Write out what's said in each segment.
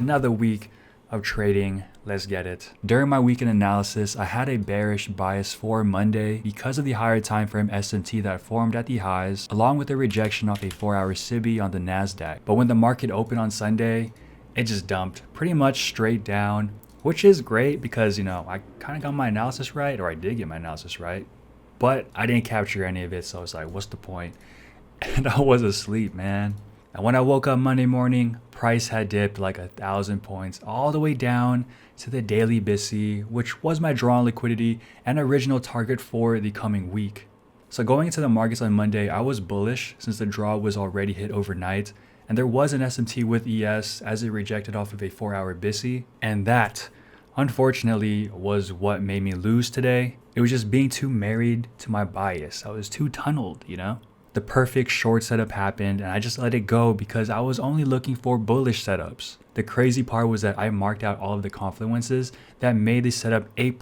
Another week of trading. Let's get it. During my weekend analysis, I had a bearish bias for Monday because of the higher time frame SMT that formed at the highs, along with the rejection of a 4-hour SIBI on the Nasdaq. But when the market opened on Sunday, it just dumped pretty much straight down, which is great because, I kind of got my analysis right, or I did get my analysis right, but I didn't capture any of it. So it's like, what's the point? And I was asleep, man. And when I woke up Monday morning, price had dipped like 1,000 points all the way down to the daily BISI, which was my draw on liquidity and original target for the coming week. So going into the markets on Monday, I was bullish since the draw was already hit overnight, and there was an SMT with ES as it rejected off of a 4-hour BISI, and that, unfortunately, was what made me lose today. It was just being too married to my bias. I was too tunneled, The perfect short setup happened and I just let it go because I was only looking for bullish setups. The crazy part was that I marked out all of the confluences that made the setup A+,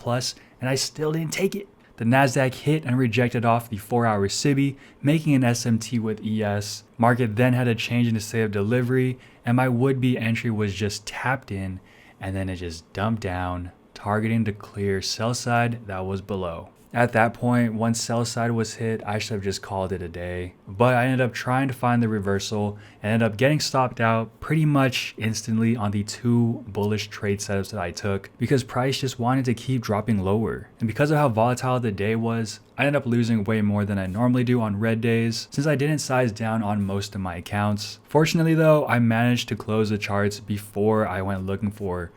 and I still didn't take it. The Nasdaq hit and rejected off the 4-hour SIBI, making an SMT with ES. Market then had a change in the state of delivery, and my would-be entry was just tapped in, and then it just dumped down, targeting the clear sell side that was below. At that point, once sell side was hit, I should have just called it a day. But I ended up trying to find the reversal and ended up getting stopped out pretty much instantly on the 2 bullish trade setups that I took because price just wanted to keep dropping lower. And because of how volatile the day was, I ended up losing way more than I normally do on red days since I didn't size down on most of my accounts. Fortunately though, I managed to close the charts before I went looking for,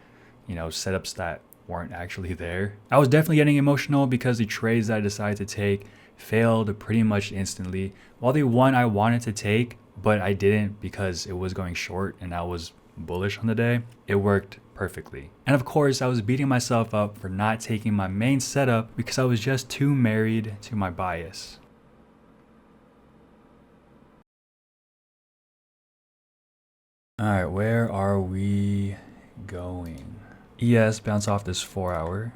setups that weren't actually there. I was definitely getting emotional because the trades that I decided to take failed pretty much instantly, while the one I wanted to take, but I didn't because it was going short and I was bullish on the day, it worked perfectly. And of course, I was beating myself up for not taking my main setup because I was just too married to my bias. All right, where are we going? ES bounce off this 4-hour,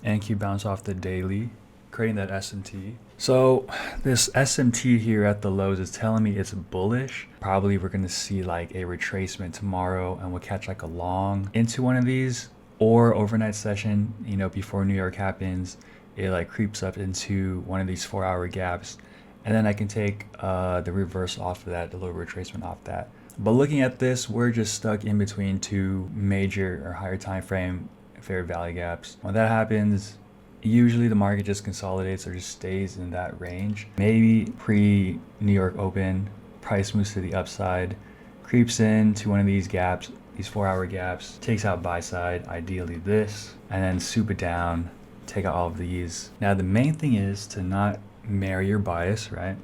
NQ bounce off the daily, creating that SMT. So this SMT here at the lows is telling me it's bullish. Probably we're gonna see like a retracement tomorrow and we'll catch like a long into one of these, or overnight session, before New York happens, it like creeps up into one of these 4-hour gaps. And then I can take the reverse off of that, the little retracement off that. But looking at this, we're just stuck in between 2 major or higher time frame fair value gaps. When that happens, usually the market just consolidates or just stays in that range. Maybe pre-New York open, price moves to the upside, creeps into one of these gaps, these 4-hour gaps, takes out buy side, ideally this, and then soup it down, take out all of these. Now the main thing is to not marry your bias, right?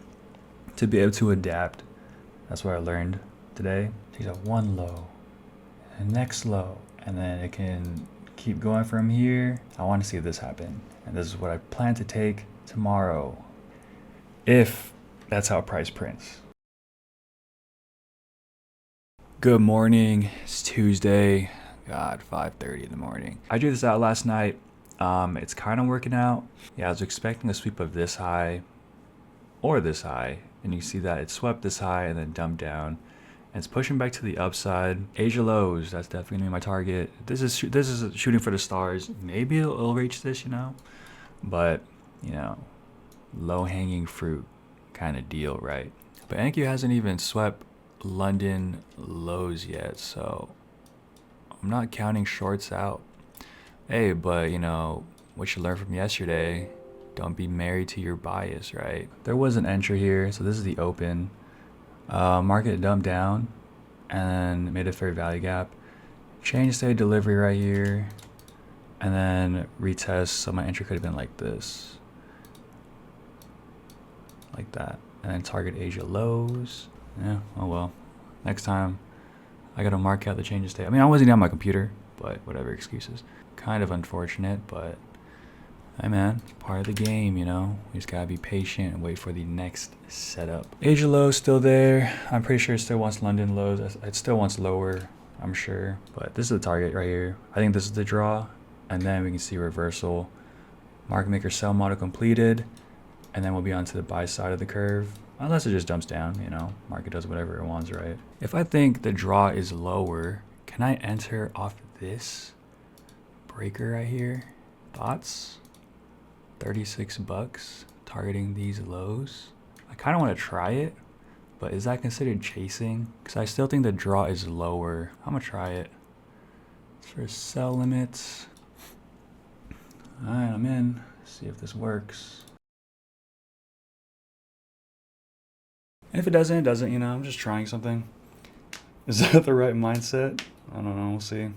To be able to adapt. That's what I learned today. Takes out one low and next low, and then it can keep going from here. I want to see this happen, and this is what I plan to take tomorrow if that's how price prints. Good morning. It's Tuesday. God, 5:30 in the morning. I drew this out last night. It's kind of working out. Yeah, I was expecting a sweep of this high or this high, and you see that it swept this high and then dumped down. And it's pushing back to the upside. Asia lows, that's definitely gonna be my target. This is shooting for the stars. Maybe it'll reach this, but low hanging fruit kind of deal, right? But NQ hasn't even swept London lows yet, so I'm not counting shorts out. Hey, but what you learned from yesterday, don't be married to your bias, right? There was an entry here, so this is the open. Market dumped down and made a fair value gap. Change state delivery right here, and then retest. So my entry could have been like this, like that, and then target Asia lows. Yeah, oh well. Next time, I gotta mark out the change of state. I mean, I wasn't on my computer, but whatever, excuses. Kind of unfortunate, but hey man, part of the game, you just gotta be patient and wait for the next setup. Asia low still there. I'm pretty sure it still wants London lows. It still wants lower, I'm sure, but this is the target right here. I think this is the draw, and then we can see reversal. Market maker sell model completed, and then we'll be onto the buy side of the curve. Unless it just dumps down, market does whatever it wants, right? If I think the draw is lower, can Can I enter off this breaker right here? Thoughts? 36 bucks targeting these lows. I kind of want to try it, but is that considered chasing? Because I still think the draw is lower. I'm gonna try it. For sell limits. All right, I'm in. See if this works. And if it doesn't, it doesn't, you know, I'm just trying something. Is that the right mindset? I don't know, we'll see.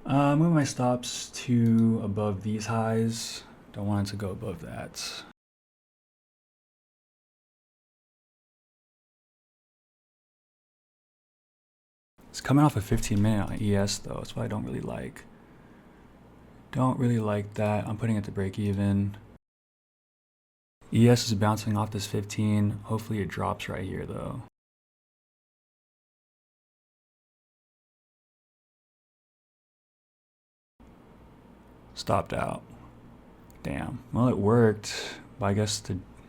Move my stops to above these highs. Don't want it to go above that. It's coming off a 15-minute on ES though. That's what I don't really like. Don't really like that. I'm putting it to break even. ES is bouncing off this 15. Hopefully it drops right here though. Stopped out. Damn. Well, it worked, but I guess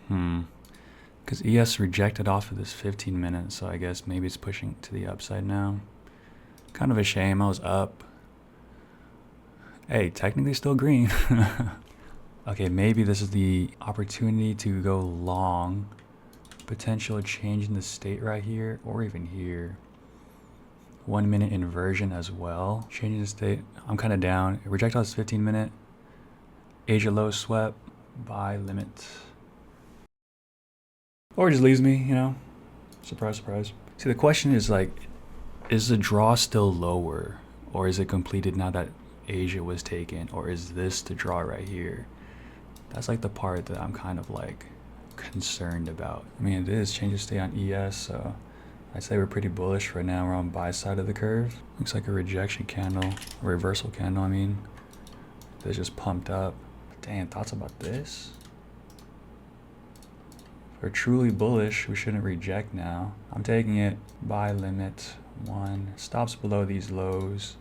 because ES rejected off of this 15 minutes, so I guess maybe it's pushing to the upside now. Kind of a shame. I was up. Hey, technically still green. Okay, maybe this is the opportunity to go long. Potential change in the state right here, or even here. 1 minute inversion as well. Changing the state. I'm kind of down. Reject off this 15 minute. Asia low swept. Buy limit. Or just leaves me, you know. Surprise, surprise. See, the question is like, is the draw still lower? Or is it completed now that Asia was taken? Or is this the draw right here? That's like the part that I'm kind of like concerned about. I mean, it is change of state on ES, so I'd say we're pretty bullish right now. We're on buy side of the curve. Looks like a rejection candle, a reversal candle, I mean. It's just pumped up. Dang, thoughts about this? If we're truly bullish, we shouldn't reject now. I'm taking it. Buy limit 1. Stops below these lows.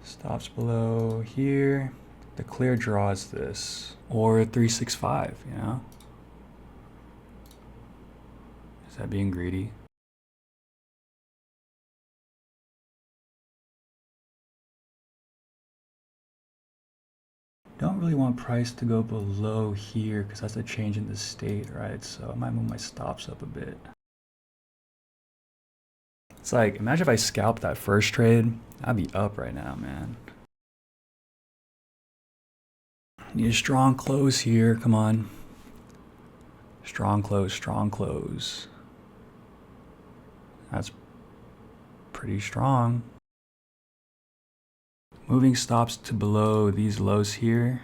Stops below here. The clear draw is this. Or 365, you know? Is that being greedy? Don't really want price to go below here because that's a change in the state, right? So I might move my stops up a bit. It's like, imagine if I scalped that first trade, I'd be up right now, man. Need a strong close here, come on. Strong close, strong close. That's pretty strong. Moving stops to below these lows here.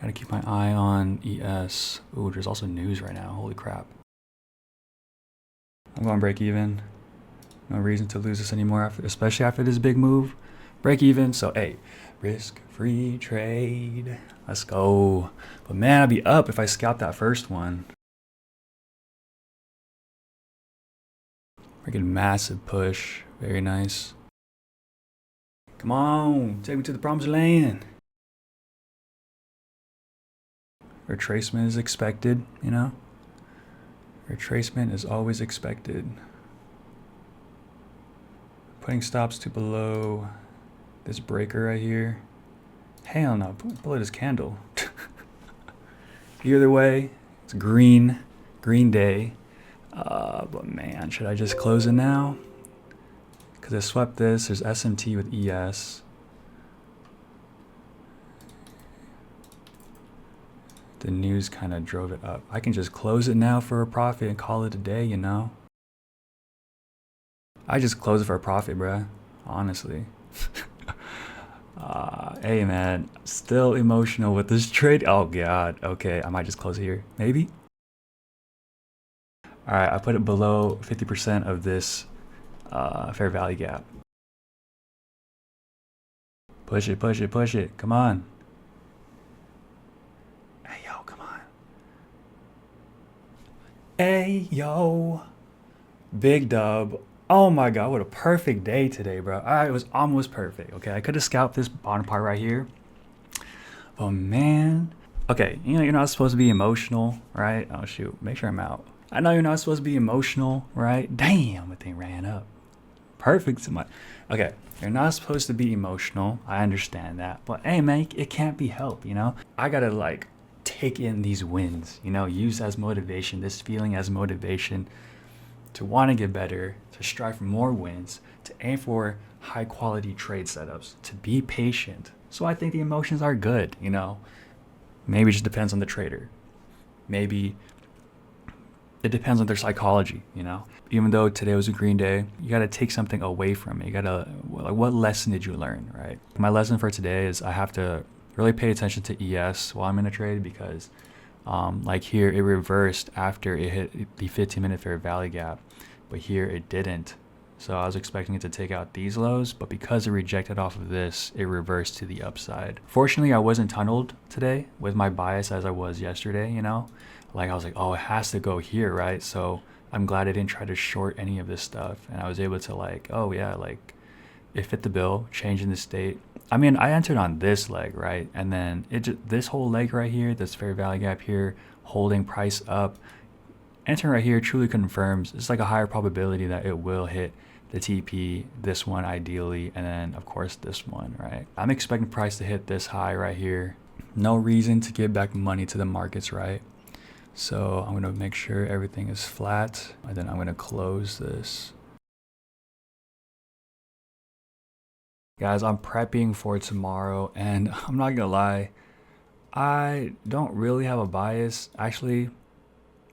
Gotta keep my eye on ES. Ooh, there's also news right now, holy crap. I'm going break even. No reason to lose this anymore, especially after this big move. Break even, so hey, risk-free trade. Let's go. But man, I'd be up if I scalped that first one. Freaking massive push, very nice. Come on, take me to the promised land. Retracement is expected, you know? Retracement is always expected. Putting stops to below this breaker right here. Hell no, below this candle. Either way, it's green day. But man, should I just close it now? Because I swept this, there's SMT with ES. The news kind of drove it up. I can just close it now for a profit and call it a day, you know? I just close it for a profit, bruh. Honestly. Hey man, still emotional with this trade. Oh god, okay, I might just close it here. Maybe? Alright, I put it below 50% of this fair value gap. Push it, push it, push it. Come on. Hey, yo, come on. Hey, yo. Big dub. Oh my god, what a perfect day today, bro. It was almost perfect. Okay, I could have scalped this bottom part right here. Oh man. Okay, you know you're not supposed to be emotional, right? Oh shoot, make sure I'm out. I know you're not supposed to be emotional, right? Damn, the thing ran up. Perfect to my. Okay, you're not supposed to be emotional. I understand that, but hey, man, it can't be helped. I gotta like take in these wins. Use as motivation. This feeling as motivation to want to get better, to strive for more wins, to aim for high quality trade setups, to be patient. So I think the emotions are good. Maybe it just depends on the trader. Maybe it depends on their psychology. Even though today was a green day, you got to take something away from it. You got to, like, what lesson did you learn, right? My lesson for today is I have to really pay attention to ES while I'm in a trade because, like here, it reversed after it hit the 15-minute fair value gap, but here it didn't. So I was expecting it to take out these lows, but because it rejected off of this, it reversed to the upside. Fortunately, I wasn't tunneled today with my bias as I was yesterday. Like I was like, oh, it has to go here, right? So I'm glad I didn't try to short any of this stuff. And I was able to like, oh yeah, like it fit the bill, changing the state. I mean, I entered on this leg, right? And then this whole leg right here, this fair value gap here, holding price up, entering right here truly confirms it's like a higher probability that it will hit the TP, this one ideally, and then of course this one, right? I'm expecting price to hit this high right here. No reason to give back money to the markets, right? So I'm gonna make sure everything is flat, and then I'm gonna close this. Guys, I'm prepping for tomorrow, and I'm not gonna lie, I don't really have a bias. Actually,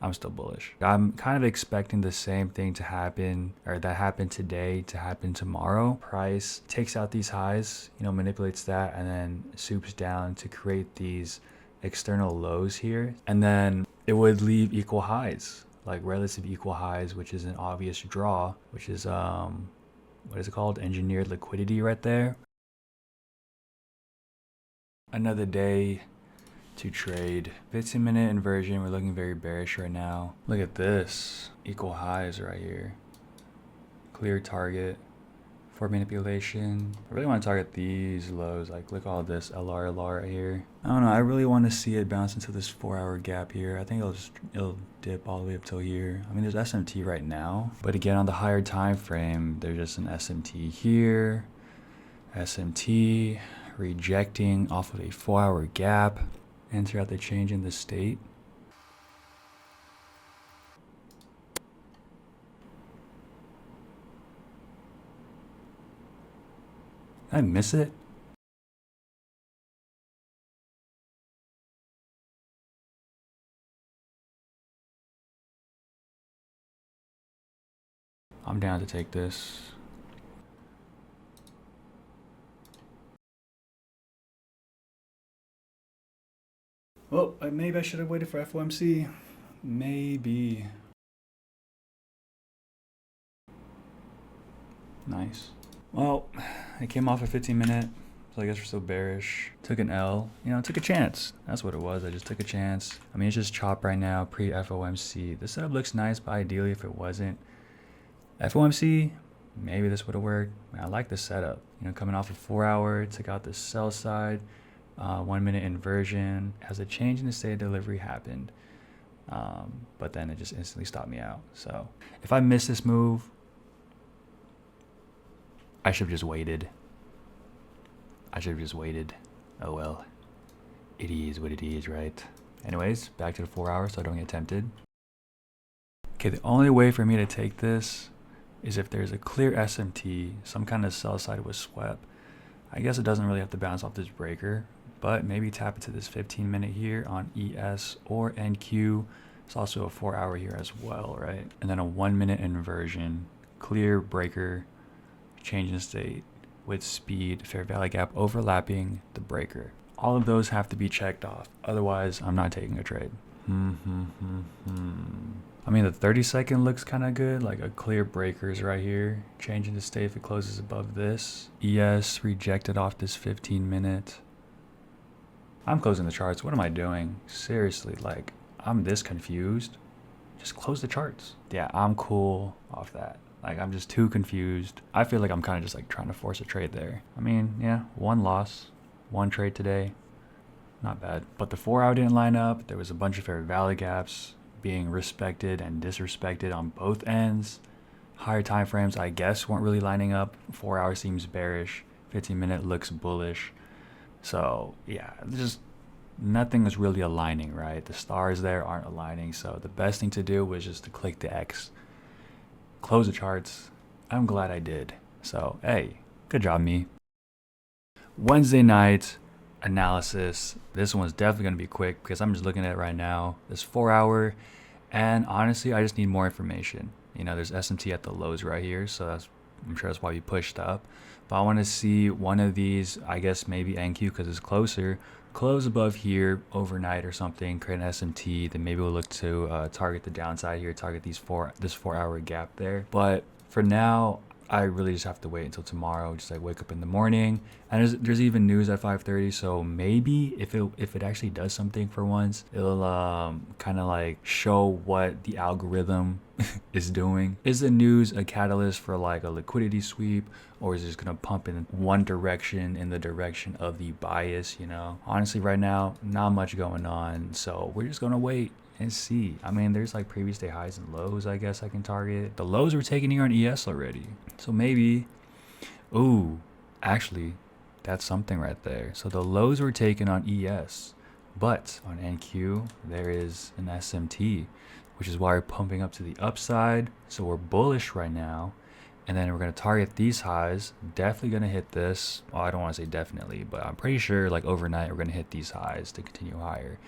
I'm still bullish. I'm kind of expecting the same thing to happen, or that happened today, to happen tomorrow. Price takes out these highs, manipulates that, and then swoops down to create these external lows here. And then it would leave equal highs, like relative equal highs, which is an obvious draw, which is, what is it called? Engineered liquidity right there. Another day to trade. 15-minute inversion. We're looking very bearish right now. Look at this. Equal highs right here. Clear target for manipulation. I really want to target these lows. Like, look at all this LR right here. I don't know. I really want to see it bounce into this 4-hour gap here. I think it'll dip all the way up till here. I mean, there's SMT right now, but again, on the higher time frame, there's just an SMT here. SMT rejecting off of a 4-hour gap. Enter out the change in the state. Did I miss it? I'm down to take this. Well, maybe I should have waited for FOMC. Maybe. Nice. Well, it came off a 15-minute, so I guess we're still bearish. Took an L, took a chance. That's what it was. I just took a chance. I mean, it's just chop right now, pre-FOMC. This setup looks nice, but ideally, if it wasn't FOMC, maybe this would have worked. I like this setup. Coming off a 4-hour, took out the sell side. 1-minute inversion. As a change in the state of delivery happened, but then it just instantly stopped me out. So if I miss this move, I should have just waited. Oh well, it is what it is, right? Anyways, back to the 4 hours so I don't get tempted. Okay, the only way for me to take this is if there's a clear SMT, some kind of sell side was swept. I guess it doesn't really have to bounce off this breaker, but maybe tap into this 15-minute here on ES or NQ. It's also a 4-hour here as well, right? And then a 1-minute inversion, clear breaker, change in state with speed, fair value gap overlapping the breaker. All of those have to be checked off. Otherwise, I'm not taking a trade. I mean, the 30-second looks kind of good, like a clear breakers right here. Changing the state if it closes above this. ES rejected off this 15-minute. I'm closing the charts. What am I doing? Seriously, like, I'm this confused. Just close the charts. Yeah, I'm cool off that. Like, I'm just too confused. I feel like I'm kind of just like trying to force a trade there. I mean, yeah, one loss, one trade today. Not bad. But the 4-hour didn't line up. There was a bunch of fair value gaps being respected and disrespected on both ends. Higher time frames, I guess, weren't really lining up. 4 hour seems bearish. 15-minute looks bullish. So yeah, just nothing is really aligning, right? The stars there aren't aligning. So the best thing to do was just to click the X, close the charts. I'm glad I did. So hey, good job me. Wednesday night analysis. This one's definitely going to be quick because I'm just looking at it right now. This 4 hour, and honestly, I just need more information. You know, there's SMT at the lows right here, so I'm sure that's why we pushed up. But I want to see one of these, I guess maybe NQ because it's closer, close above here overnight or something, create an SMT. Then maybe we'll look to target the downside here, target this 4 hour gap there. But for now, I really just have to wait until tomorrow. Just like wake up in the morning, and there's even news at 5:30. So maybe if it actually does something for once, it'll kind of like show what the algorithm is doing. Is the news a catalyst for like a liquidity sweep, or is it just gonna pump in one direction, in the direction of the bias? You know, honestly, right now, not much going on. So we're just gonna wait and see. I mean, there's like previous day highs and lows, I guess I can target. The lows were taken here on ES already. So maybe, ooh, actually, that's something right there. So the lows were taken on ES, but on NQ, there is an SMT, which is why we're pumping up to the upside. So we're bullish right now. And then we're going to target these highs. Definitely going to hit this. Well, I don't want to say definitely, but I'm pretty sure like overnight, we're going to hit these highs to continue higher.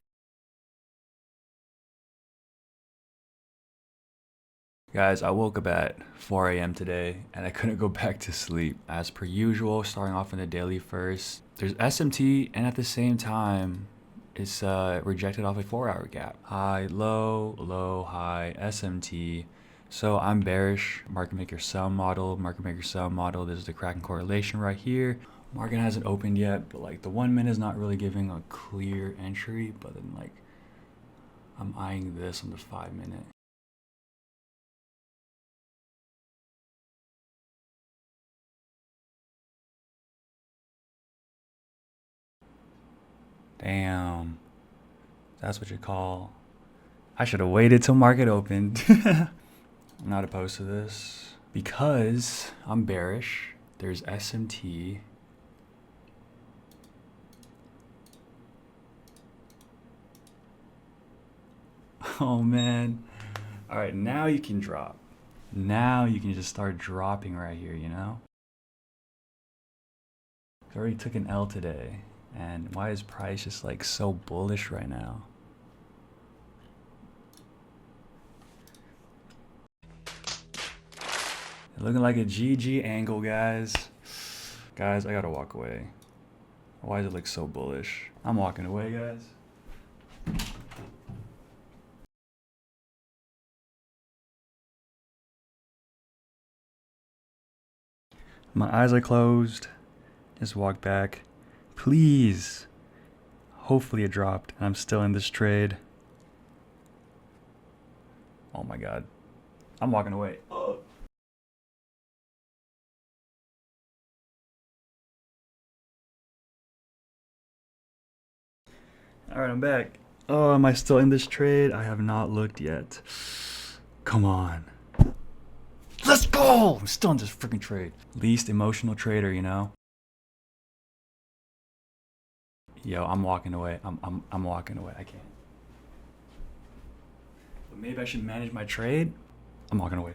Guys, I woke up at 4 a.m. today and I couldn't go back to sleep. As per usual, starting off in the daily first, there's SMT, and at the same time, it's rejected off a 4-hour gap. High, low, low, high, SMT. So I'm bearish. Market maker sell model, market maker sell model. This is the Kraken correlation right here. Market hasn't opened yet, but like the 1 minute is not really giving a clear entry, but then like I'm eyeing this on the 5-minute. Damn, that's what you call. I should have waited till market opened. I'm not opposed to this because I'm bearish. There's SMT. Oh man. All right, now you can drop. Now you can just start dropping right here, you know? I already took an L today. And why is price just like so bullish right now? Looking like a GG angle, guys. Guys, I gotta walk away. Why does it look so bullish? I'm walking away, guys. My eyes are closed. Just walk back. Please. Hopefully it dropped and I'm still in this trade. Oh my god. I'm walking away. Oh. Alright, I'm back. Oh, am I still in this trade? I have not looked yet. Come on. Let's go! I'm still in this freaking trade. Least emotional trader, you know? Yo, I'm walking away. I'm walking away. I can't. But maybe I should manage my trade. I'm walking away.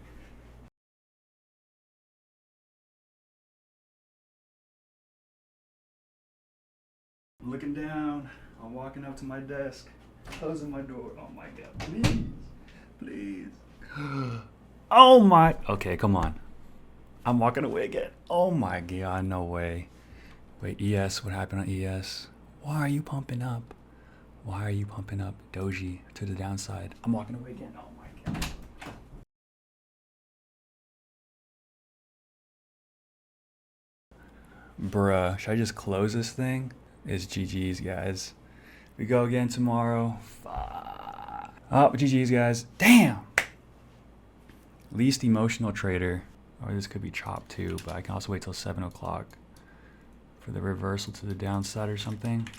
I'm looking down. I'm walking up to my desk. Closing my door. Oh my god. Please. Please. Oh my. Okay, come on. I'm walking away again. Oh my god. No way. Wait, ES. What happened on ES? Why are you pumping up? Why are you pumping up Doji to the downside? I'm walking away again. Oh my god. Bruh, should I just close this thing? It's GG's, guys. We go again tomorrow. Fuck. Oh, GG's, guys. Damn. Least emotional trader. Or this could be chop too, but I can also wait till 7 o'clock for the reversal to the downside or something.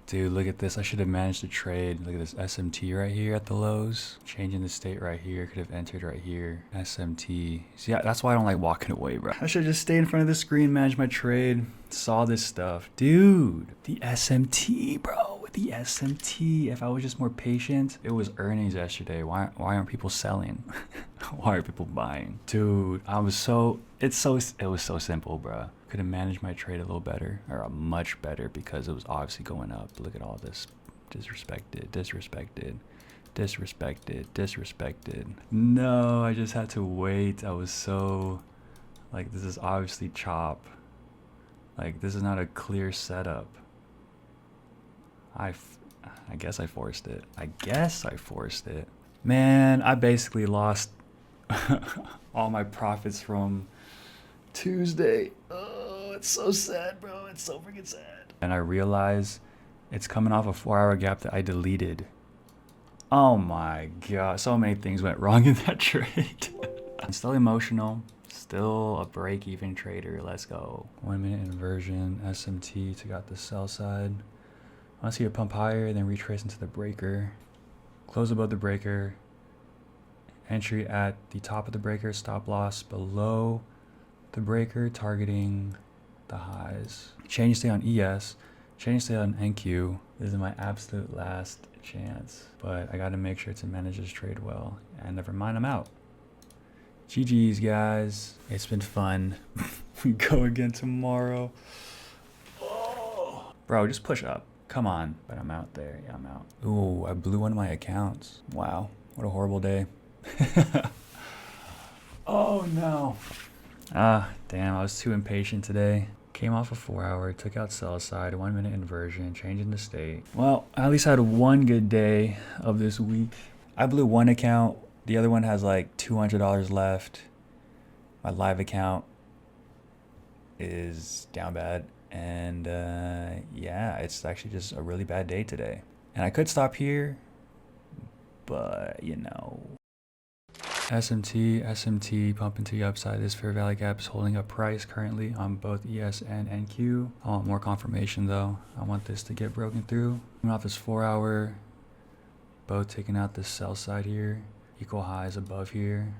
Dude, look at this. I should have managed to trade. Look at this SMT right here at the lows. Changing the state right here. Could have entered right here. SMT. See, that's why I don't like walking away, bro. I should have just stayed in front of the screen, managed my trade, saw this stuff. Dude, the SMT, bro. With the SMT. If I was just more patient. It was earnings yesterday. Why aren't people selling? Why are people buying? Dude, it was so simple, bro. Could have managed my trade a little better, or much better, because it was obviously going up. Look at all this. Disrespected. No, I just had to wait. I was so, like, this is obviously chop. Like, this is not a clear setup. I guess I forced it. Man, I basically lost all my profits from Tuesday. Oh, it's so sad, bro. It's so freaking sad. And I realize it's coming off a 4-hour gap that I deleted. Oh my god, so many things went wrong in that trade. I'm still emotional, still a break-even trader. Let's go. 1 minute inversion, SMT, took out the sell side. I want to see it pump higher, then retrace into the breaker. Close above the breaker. Entry at the top of the breaker, stop loss below the breaker, targeting the highs. Change state on ES, change state on NQ. This is my absolute last chance, but I gotta make sure to manage this trade well. And never mind, I'm out. GG's, guys. It's been fun. We go again tomorrow. Oh. Bro, just push up. Come on. But I'm out there. Yeah, I'm out. Ooh, I blew one of my accounts. Wow. What a horrible day. Oh no. Damn, I was too impatient today. Came off a 4-hour, took out sell side, 1 minute inversion, changing the state. Well, I at least had one good day of this week. I blew one account. The other one has like $200 left. My live account is down bad. And yeah, it's actually just a really bad day today. And I could stop here, but you know. SMT pumping to the upside. This fair value gap is holding up price currently on both ES and NQ. I want more confirmation though. I want this to get broken through. Coming off this 4-hour, both taking out this sell side here. Equal highs above here.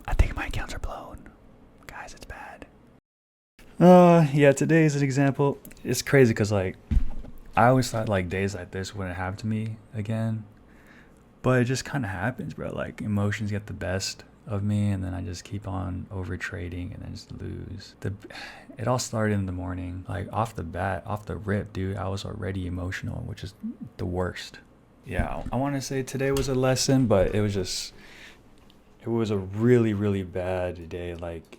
I think my accounts are blown. Guys, it's bad. Yeah, today is an example. It's crazy because like I always thought like days like this wouldn't happen to me again, but it just kind of happens, bro. Like emotions get the best of me, and then I just keep on over trading and then just lose. It all started in the morning, like off the rip, dude. I was already emotional, which is the worst. Yeah, I want to say today was a lesson, but it was a really, really bad day. Like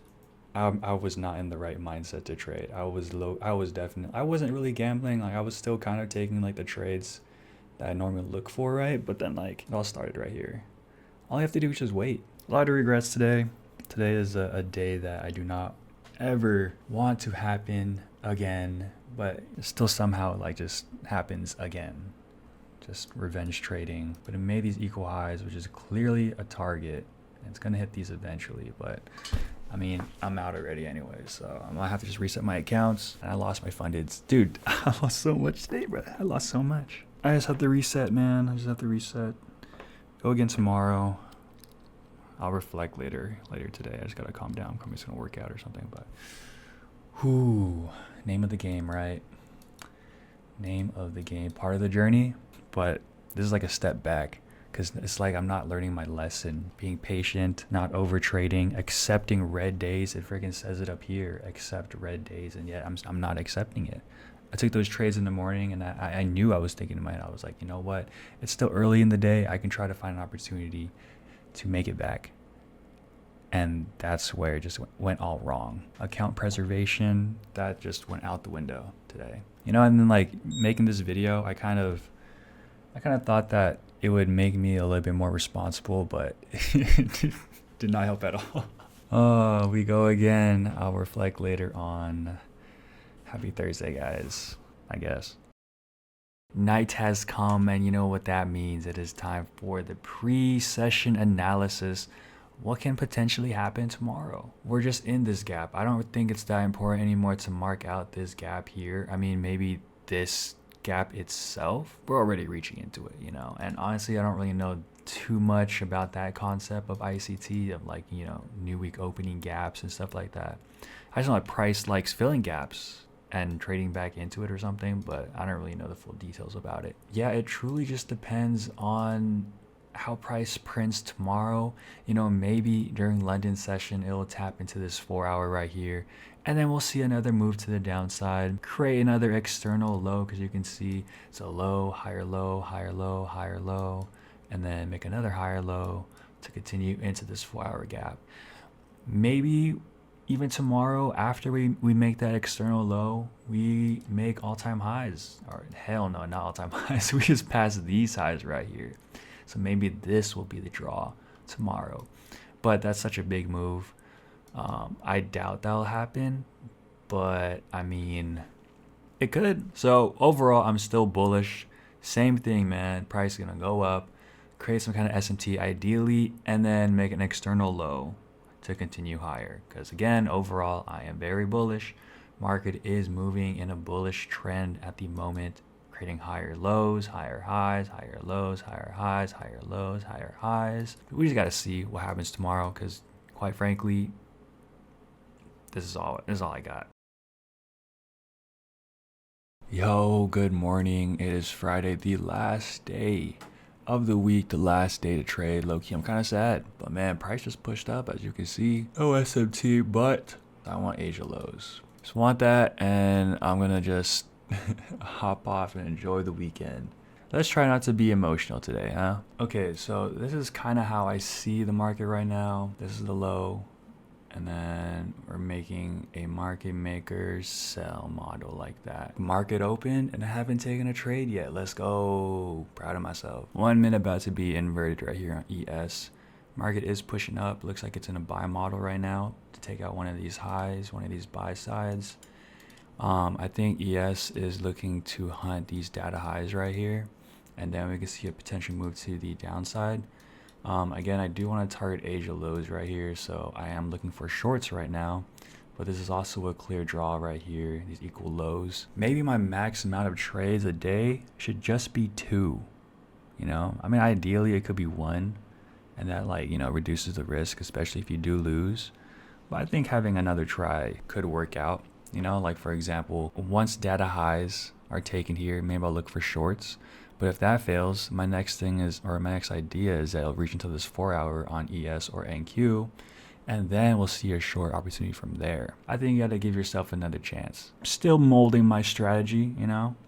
I was not in the right mindset to trade. I wasn't really gambling. Like I was still kind of taking like the trades that I normally look for, right? But then like it all started right here. All I have to do is just wait. A lot of regrets today. Today is a day that I do not ever want to happen again, but it still somehow like just happens again. Just revenge trading. But it made these equal highs, which is clearly a target. And it's gonna hit these eventually, but I mean, I'm out already anyway, so I'm gonna have to just reset my accounts. And I lost my fundeds. Dude, I lost so much today, bro. I lost so much. I just have to reset, man. I just have to reset. Go again tomorrow. I'll reflect later today. I just gotta calm down. I'm probably just gonna work out or something, but whoo, name of the game, right? Name of the game, part of the journey, but this is like a step back. Because it's like I'm not learning my lesson. Being patient, not over trading, accepting red days. It freaking says it up here, accept red days, and yet I'm not accepting it. I took those trades in the morning, and I knew I was thinking in my head, I was like, you know what? It's still early in the day. I can try to find an opportunity to make it back. And that's where it just went all wrong. Account preservation, that just went out the window today. You know, and then like making this video, I kind of thought that it would make me a little bit more responsible, but it did not help at all. Oh, we go again. I'll reflect later on. Happy Thursday, guys, I guess. Night has come, and you know what that means. It is time for the pre-session analysis. What can potentially happen tomorrow? We're just in this gap. I don't think it's that important anymore to mark out this gap here. I mean, maybe this gap itself, we're already reaching into it, And honestly, I don't really know too much about that concept of ICT, of like, new week opening gaps and stuff like that. I just know that price likes filling gaps and trading back into it or something, but I don't really know the full details about it. Yeah, it truly just depends on how price prints tomorrow. Maybe during London session, it'll tap into this 4 hour right here. And then we'll see another move to the downside, create another external low, because you can see it's a low, higher low, higher low, higher low, and then make another higher low to continue into this 4 hour gap. Maybe even tomorrow, after we make that external low, we make all-time highs. Or hell no, not all-time highs. We just pass these highs right here. So maybe this will be the draw tomorrow. But that's such a big move. I doubt that'll happen. But, I mean, it could. So, overall, I'm still bullish. Same thing, man. Price is going to go up, create some kind of SMT ideally, and then make an external low to continue higher, because again, overall, I am very bullish. Market is moving in a bullish trend at the moment, creating higher lows, higher highs, higher lows, higher highs, higher lows, higher highs. We just got to see what happens tomorrow, because quite frankly, this is all I got. Yo, good morning. It is Friday, the last day of the week, the last day to trade. Low-key, I'm kind of sad, but man, price just pushed up, as you can see. No SMT, but I want Asia lows. Just want that, and I'm gonna just hop off and enjoy the weekend. Let's try not to be emotional today, huh? Okay, so this is kind of how I see the market right now. This is the low, and then we're making a market maker sell model like that. Market open, and I haven't taken a trade yet. Let's go. Proud of myself. 1 minute about to be inverted right here on ES. Market is pushing up. Looks like it's in a buy model right now to take out one of these highs, one of these buy sides. I think ES is looking to hunt these data highs right here, and then we can see a potential move to the downside. Again, I do want to target Asia lows right here, so I am looking for shorts right now, but this is also a clear draw right here, these equal lows. Maybe my max amount of trades a day should just be 2, I mean, ideally it could be 1, and that reduces the risk, especially if you do lose. But I think having another try could work out, like for example, once data highs are taken here, maybe I'll look for shorts. But if that fails, my next idea is that I'll reach into this 4 hour on ES or NQ, and then we'll see a short opportunity from there. I think you got to give yourself another chance. Still molding my strategy,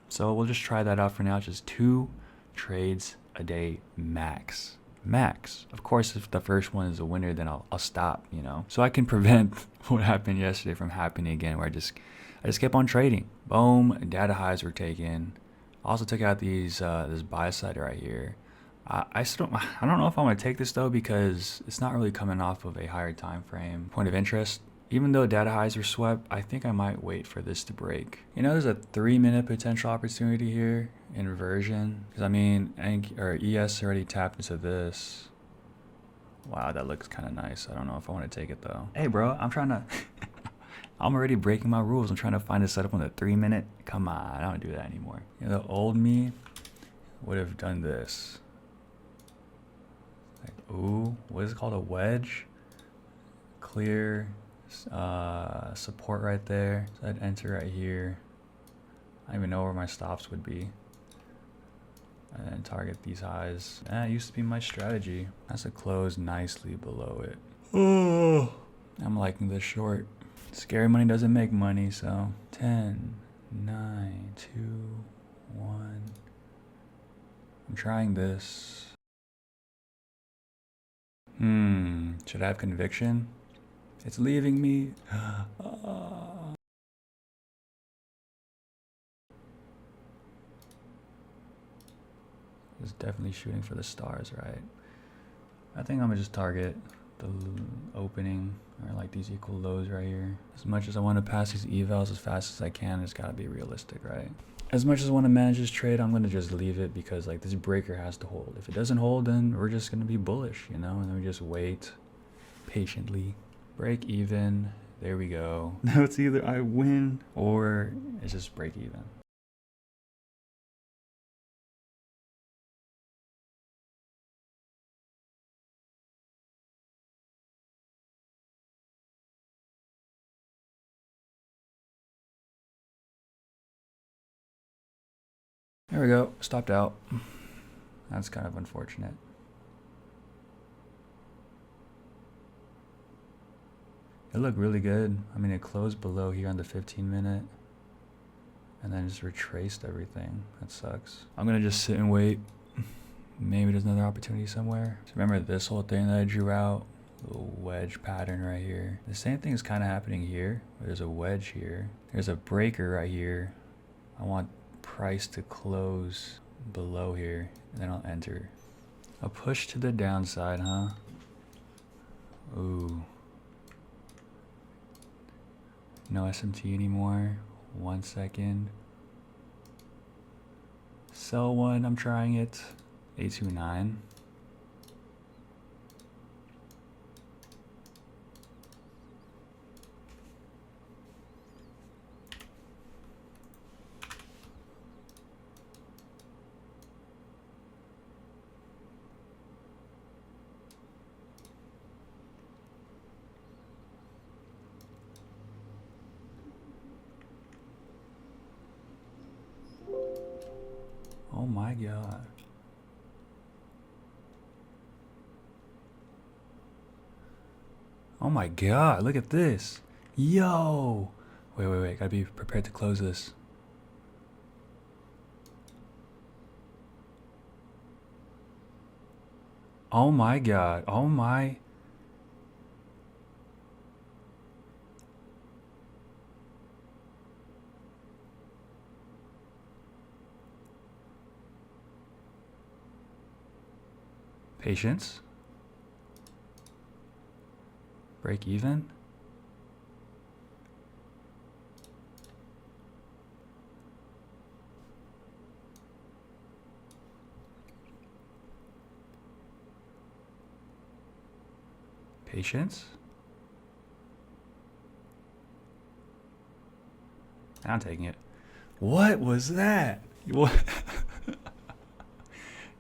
So we'll just try that out for now. Just 2 trades a day max. Of course, if the first one is a winner, then I'll stop, So I can prevent what happened yesterday from happening again, where I just kept on trading. Boom, data highs were taken. Also took out these this buy side right here. I don't know if I'm gonna take this though, because it's not really coming off of a higher time frame point of interest. Even though data highs are swept, I think I might wait for this to break. There's a 3-minute potential opportunity here in reversion, because I mean, ES already tapped into this. Wow, that looks kind of nice. I don't know if I want to take it though. Hey bro, I'm trying to I'm already breaking my rules. I'm trying to find a setup on the 3-minute. Come on, I don't do that anymore. The old me would have done this. Like, ooh, what is it called? A wedge? Clear support right there. So I'd enter right here. I don't even know where my stops would be. And then target these highs. That used to be my strategy. That's a close nicely below it. Oh, I'm liking this short. Scary money doesn't make money, so 10, 9, 2, 1. I'm trying this. Should I have conviction? It's leaving me. It's definitely shooting for the stars, right? I think I'm gonna just target the opening, or like these equal lows right here. As much as I want to pass these evals as fast as I can, it's got to be realistic, right? As much as I want to manage this trade, I'm going to just leave it because like this breaker has to hold. If it doesn't hold, then we're just going to be bullish, you know, and then we just wait patiently. Break even. There we go. Now it's either I win or it's just break even. There we go. Stopped out. That's kind of unfortunate. It looked really good. I mean, it closed below here on the 15-minute and then just retraced everything. That sucks. I'm going to just sit and wait. Maybe there's another opportunity somewhere. So remember this whole thing that I drew out? Little wedge pattern right here. The same thing is kind of happening here. There's a wedge here. There's a breaker right here. I want price to close below here, and then I'll enter. A push to the downside, huh? Ooh. No SMT anymore. 1 second. Sell one, I'm trying it. 829. Oh my god. Oh my god, look at this. Yo! Wait. Gotta be prepared to close this. Oh my god. Oh my. Patience. Break even. Patience. I'm taking it. What was that? What?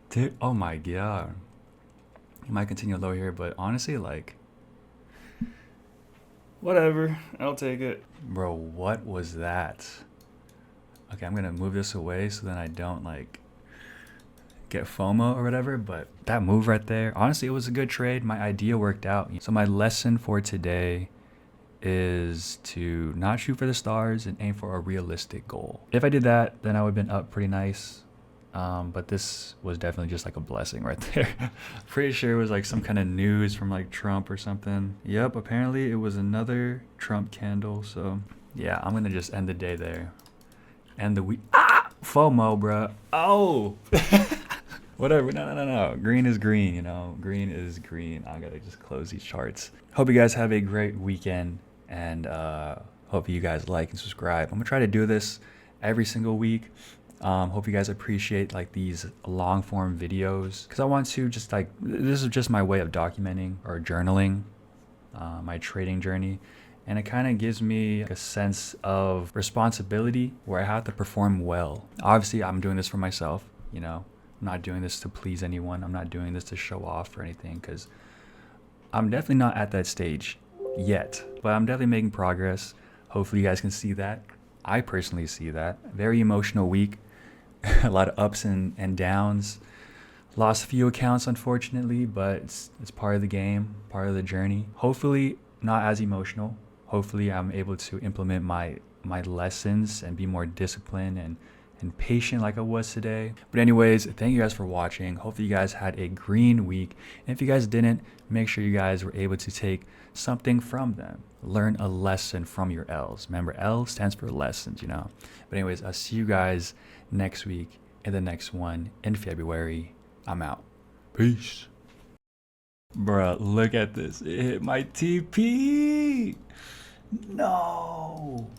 Dude, oh my god. You might continue low here, but honestly, like, whatever. I'll take it. Bro, what was that? Okay, I'm gonna move this away so then I don't like get FOMO or whatever, but that move right there, honestly, it was a good trade. My idea worked out. So my lesson for today is to not shoot for the stars and aim for a realistic goal. If I did that, then I would have been up pretty nice. But this was definitely just like a blessing right there. Pretty sure it was like some kind of news from like Trump or something. Yep, apparently it was another Trump candle. So yeah, I'm gonna just end the day there. End the week. Ah! FOMO, bruh. Oh! Whatever, no. Green is green, you know. Green is green. I gotta just close these charts. Hope you guys have a great weekend, and hope you guys like and subscribe. I'm gonna try to do this every single week. Hope you guys appreciate like these long form videos, because I want to just like, this is just my way of documenting or journaling my trading journey, and it kind of gives me a sense of responsibility where I have to perform well. Obviously I'm doing this for myself, you know. I'm not doing this to please anyone. I'm not doing this to show off or anything, because I'm definitely not at that stage yet, but I'm definitely making progress. Hopefully you guys can see that. I personally see that. Very emotional week. A lot of ups and downs. Lost a few accounts, unfortunately, but it's part of the game, part of the journey. Hopefully not as emotional. Hopefully I'm able to implement my lessons and be more disciplined and patient like I was today. But anyways, thank you guys for watching. Hopefully you guys had a green week. And if you guys didn't, make sure you guys were able to take something from them. Learn a lesson from your L's. Remember, L stands for lessons, you know. But anyways, I'll see you guys next week in the next one in February. I'm out. Peace. Bruh, look at this. It hit my TP. No.